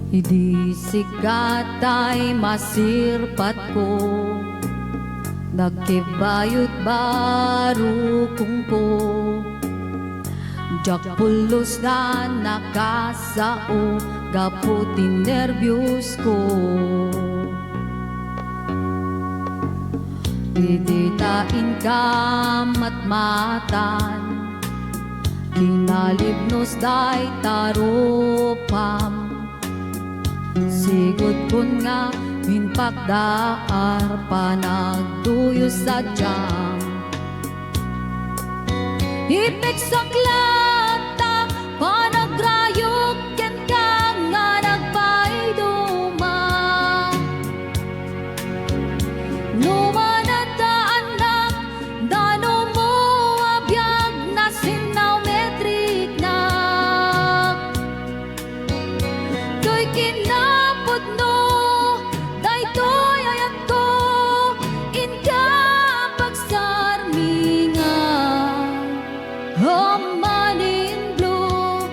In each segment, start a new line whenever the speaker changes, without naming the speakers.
Idi sikat ay masirpat ko, nagkibayot baro kung ko. Jak pulos na nakasao, gaputin nervyos ko. Diditain ka matmatan, kinalibnos day taropam. Sigod kun nga minpakdaar panagduyo sa jam. Ipik sa klata panagrayok ken ka nga nagpaiduma. Numanata anak dano mo abiyag na sinaw metrik na. To'y kinapod no, daytoy ayat ko, inka pagsarminga. Hamanin blue,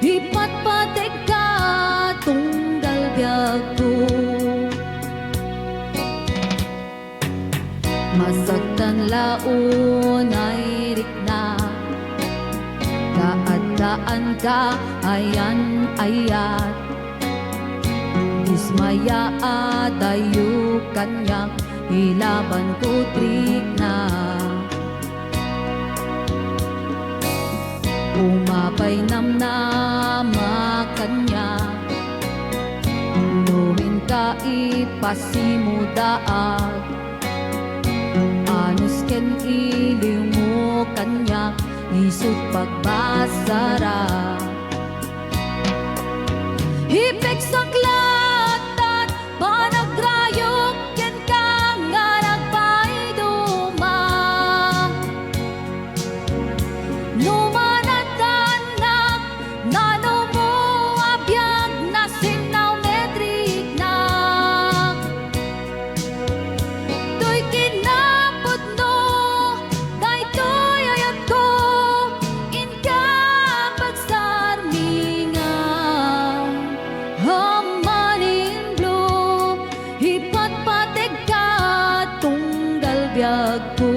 ipatpatek ka tunggal biyag ko. Masagtan laon ay rikna, kaadaan ka ayan ayat. Ismaya at ayo kanyak, ilaban ko trik na. Umapay namnama kanya, lumin ka ipasimudaag. Anus ken iliw mo kanya, isut pagbasara. Ipek sa klatan, panagrayok ken ka nga nagpaiduma. Numanatanak, nano mo abiyag na sinaw metrik na. To'y kinapod no, daytoy ayat ko, inka pagsarminga. Hamanin blue, ipatpatek ka tunggal biyag ko.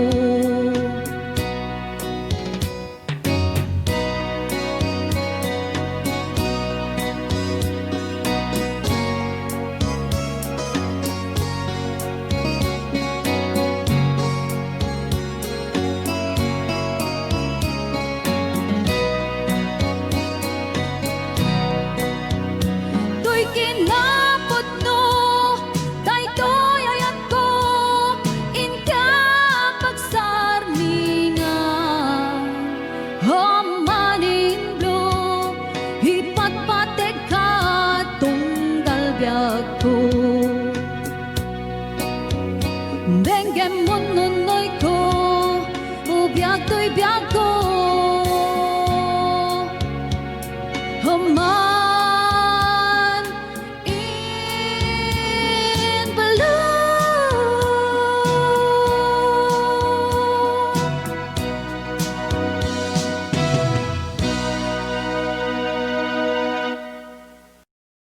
To'y kinapod no, daytoy ayat ko, inka pagsarminga. Hamanin blue, ipatpatek ka tunggal biyag ko.